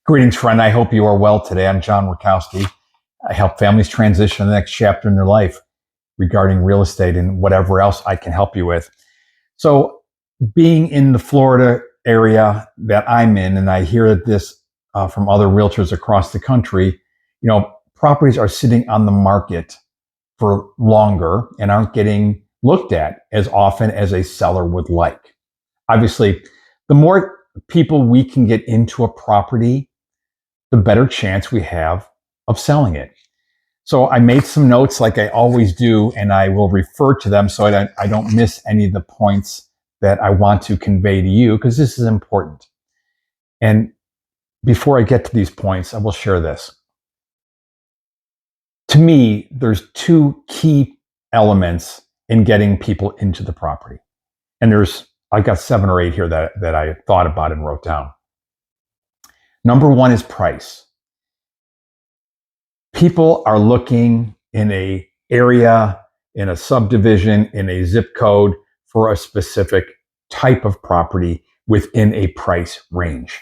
Greetings, friend. I hope you are well today. I'm John Rurkowski. I help families transition to the next chapter in their life regarding real estate and whatever else I can help you with. So, being in the Florida area that I'm in, and I hear this from other realtors across the country, properties are sitting on the market for longer and aren't getting looked at as often as a seller would like. Obviously, the more people we can get into a property, the better chance we have of selling it. So I made some notes like I always do, and I will refer to them so I don't miss any of the points that I want to convey to you, because this is important. And before I get to these points, I will share this. To me, there's two key elements in getting people into the property. And I've got 7 or 8 here that I thought about and wrote down. Number one is price. People are looking in a area, in a subdivision, in a zip code for a specific type of property within a price range.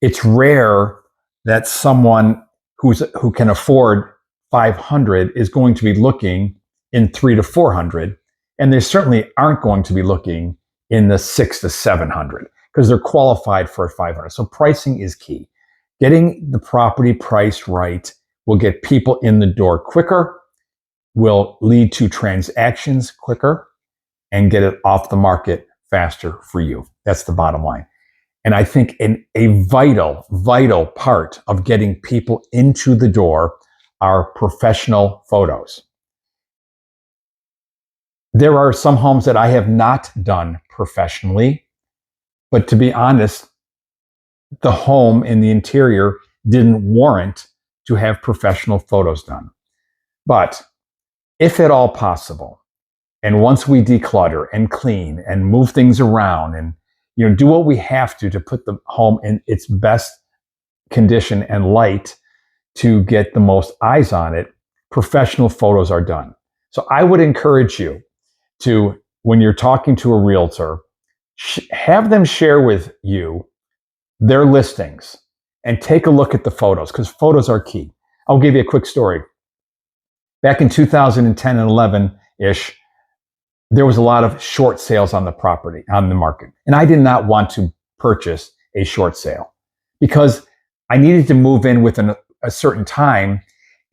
It's rare that someone who can afford 500 is going to be looking in 300 to 400, and they certainly aren't going to be looking in the 600 to 700 because they're qualified for 500. So pricing is key. Getting the property price right will get people in the door quicker, will lead to transactions quicker, and get it off the market faster for you. That's the bottom line. And I think a vital part of getting people into the door are professional photos. There are some homes that I have not done professionally, but to be honest, the home in the interior didn't warrant to have professional photos done. But if at all possible, and once we declutter and clean and move things around and do what we have to put the home in its best condition and light to get the most eyes on it, professional photos are done. So I would encourage you to, when you're talking to a realtor, have them share with you their listings and take a look at the photos, because photos are key. I'll give you a quick story. Back in 2010 and 11-ish, there was a lot of short sales on the market. And I did not want to purchase a short sale because I needed to move in within a certain time.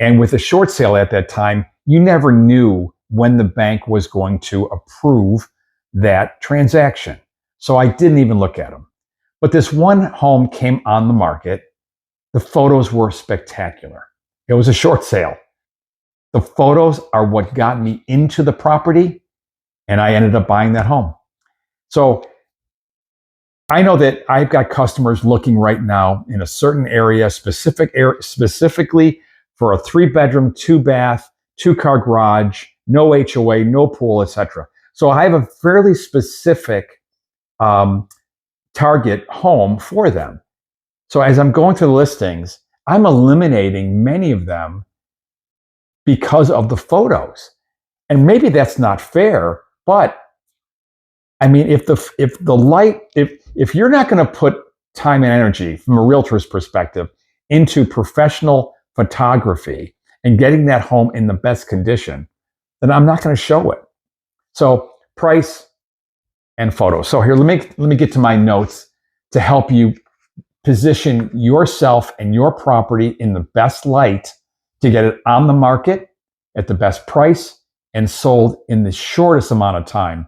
And with a short sale at that time, you never knew when the bank was going to approve that transaction. So I didn't even look at them. But this one home came on the market. The photos were spectacular. It was a short sale. The photos are what got me into the property, and I ended up buying that home. So I know that I've got customers looking right now in a certain area, specifically for a 3-bedroom, 2-bath, 2-car garage, no HOA, no pool, etc. So I have a fairly specific target home for them. So as I'm going through the listings, I'm eliminating many of them because of the photos. And maybe that's not fair, but I mean, if you're not going to put time and energy from a realtor's perspective into professional photography and getting that home in the best condition, then I'm not going to show it. So price and photos. So here, let me get to my notes to help you position yourself and your property in the best light to get it on the market at the best price and sold in the shortest amount of time,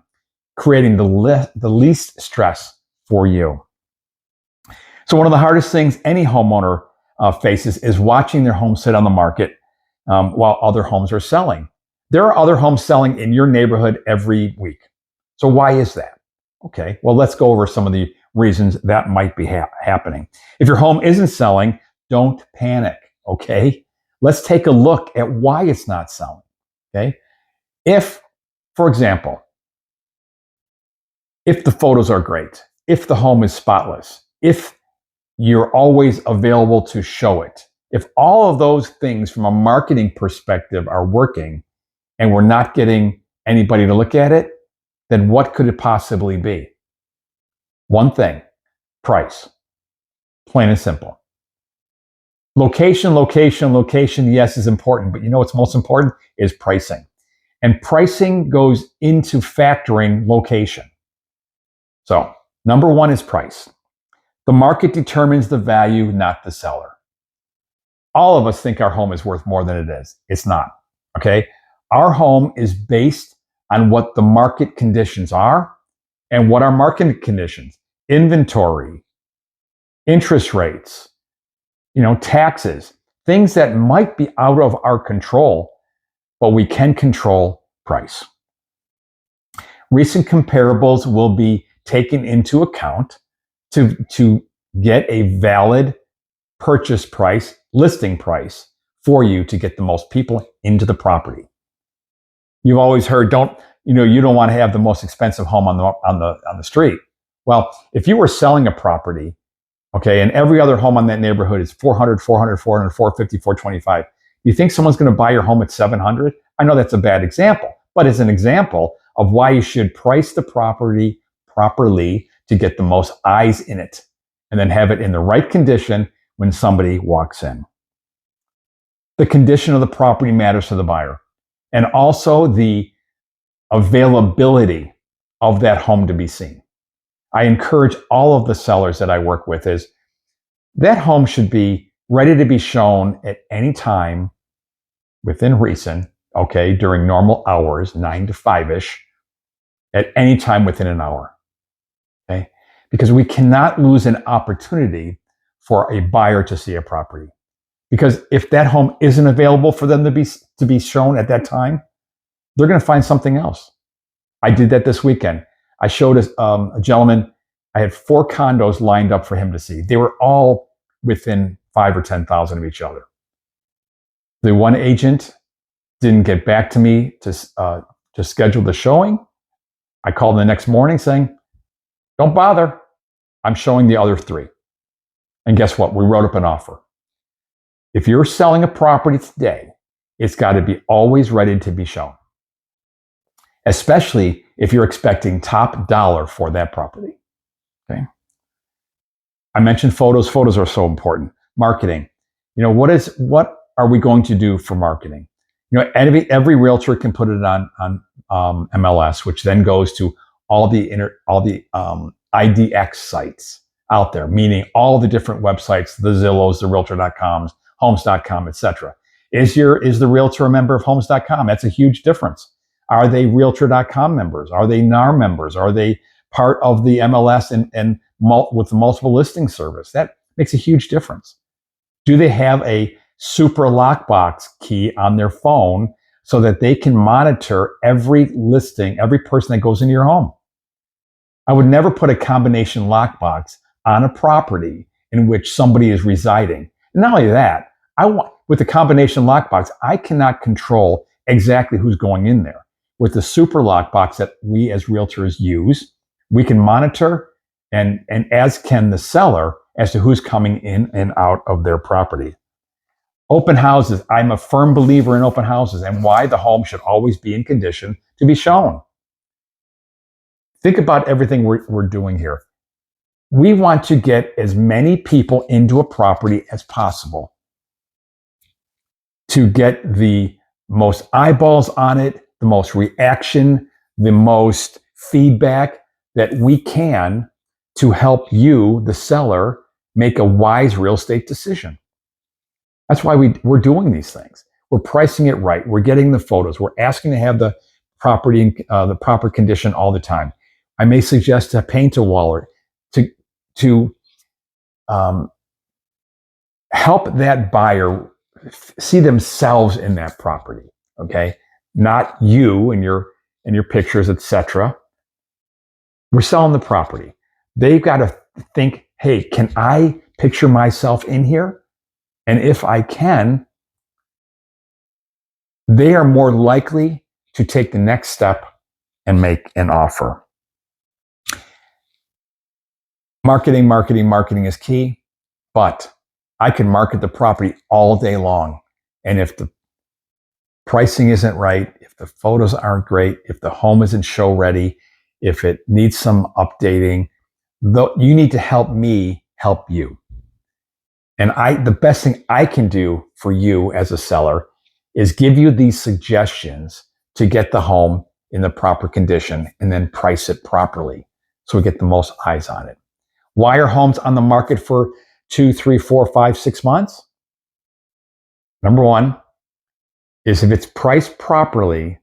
creating the least stress for you. So one of the hardest things any homeowner faces is watching their home sit on the market while other homes are selling. There are other homes selling in your neighborhood every week. So why is that? Okay, well, let's go over some of the reasons that might be happening. If your home isn't selling, don't panic, okay? Let's take a look at why it's not selling, okay? If, for example, if the photos are great, if the home is spotless, if you're always available to show it, if all of those things from a marketing perspective are working and we're not getting anybody to look at it, then what could it possibly be? One thing, price. Plain and simple. Location, location, location, yes, is important, but you know what's most important is pricing. And pricing goes into factoring location. So, number one is price. The market determines the value, not the seller. All of us think our home is worth more than it is. It's not. Okay? Our home is based on what the market conditions are and what are market conditions, inventory, interest rates, taxes, things that might be out of our control, but we can control price. Recent comparables will be taken into account to get a valid purchase price, listing price for you to get the most people into the property. You've always heard, you don't want to have the most expensive home on the street. Well, if you were selling a property, okay, and every other home on that neighborhood is 400, 400, 400, 450, 425, do you think someone's going to buy your home at 700? I know that's a bad example, but it's an example of why you should price the property properly to get the most eyes in it and then have it in the right condition when somebody walks in. The condition of the property matters to the buyer, and also the availability of that home to be seen. I encourage all of the sellers that I work with is that home should be ready to be shown at any time within reason, okay, during normal hours, 9 to 5-ish, at any time within an hour, okay? Because we cannot lose an opportunity for a buyer to see a property. Because if that home isn't available for them to be shown at that time, they're going to find something else. I did that this weekend. I showed a gentleman, I had 4 condos lined up for him to see. They were all within 5 or 10,000 of each other. The one agent didn't get back to me to schedule the showing. I called the next morning saying, don't bother. I'm showing the other 3. And guess what? We wrote up an offer. If you're selling a property today, it's got to be always ready to be shown, especially if you're expecting top dollar for that property. Okay. I mentioned photos. Photos are so important. Marketing. What are we going to do for marketing? Every realtor can put it on MLS, which then goes to all the IDX sites out there, meaning all the different websites, the Zillows, the Realtor.coms, Homes.com, etc. Is the realtor a member of Homes.com? That's a huge difference. Are they Realtor.com members? Are they NAR members? Are they part of the MLS and with the multiple listing service? That makes a huge difference. Do they have a super lockbox key on their phone so that they can monitor every listing, every person that goes into your home? I would never put a combination lockbox on a property in which somebody is residing. And not only that, with the combination lockbox, I cannot control exactly who's going in there. With the super lockbox that we as realtors use, we can monitor and as can the seller as to who's coming in and out of their property. Open houses. I'm a firm believer in open houses and why the home should always be in condition to be shown. Think about everything we're doing here. We want to get as many people into a property as possible to get the most eyeballs on it, the most reaction, the most feedback that we can to help you, the seller, make a wise real estate decision. That's why we're doing these things. We're pricing it right. We're getting the photos. We're asking to have the property in the proper condition all the time. I may suggest to paint a wall or to help that buyer see themselves in that property. Okay, not you and your pictures, etc. We're selling the property. They've got to think, hey, can I picture myself in here? And if I can, they are more likely to take the next step and make an offer. Marketing is key, but I can market the property all day long. And if the pricing isn't right, if the photos aren't great, if the home isn't show ready, if it needs some updating, you need to help me help you. And the best thing I can do for you as a seller is give you these suggestions to get the home in the proper condition and then price it properly so we get the most eyes on it. Why are homes on the market for 2, 3, 4, 5, 6 months? Number one is if it's priced properly.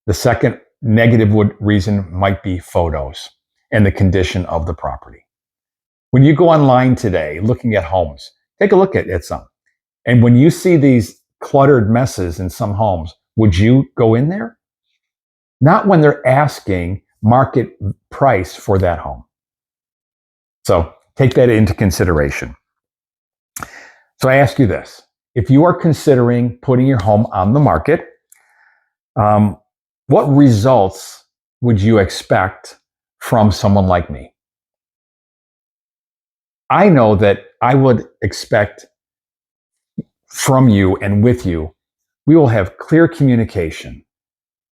The second negative reason might be photos and the condition of the property. When you go online today looking at homes, take a look at some. And when you see these cluttered messes in some homes, would you go in there? Not when they're asking market price for that home. So take that into consideration. So I ask you this. If you are considering putting your home on the market, what results would you expect from someone like me? I know that I would expect from you and with you, we will have clear communication,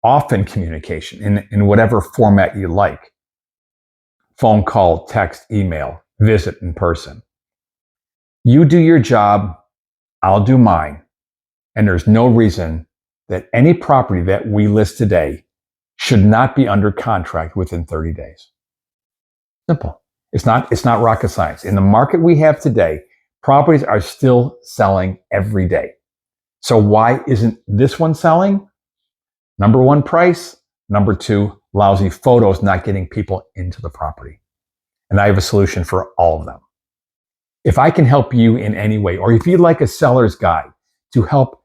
often communication in whatever format you like. Phone call, text, email, visit in person. You do your job, I'll do mine. And there's no reason that any property that we list today should not be under contract within 30 days. Simple. It's not rocket science. In the market we have today, properties are still selling every day. So why isn't this one selling? Number one, price. Number two, lousy photos not getting people into the property. And I have a solution for all of them. If I can help you in any way, or if you'd like a seller's guide to help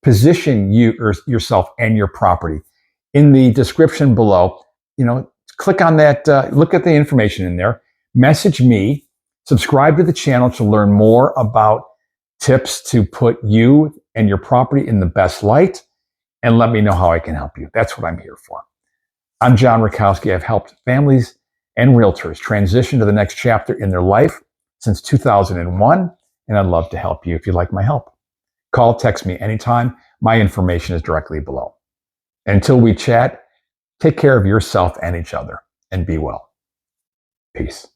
position you or yourself and your property, in the description below, click on that, look at the information in there, message me, subscribe to the channel to learn more about tips to put you and your property in the best light, and let me know how I can help you. That's what I'm here for. I'm John Rurkowski. I've helped families and realtors transition to the next chapter in their life since 2001, and I'd love to help you if you'd like my help. Call, text me anytime. My information is directly below. Until we chat, take care of yourself and each other, and be well. Peace.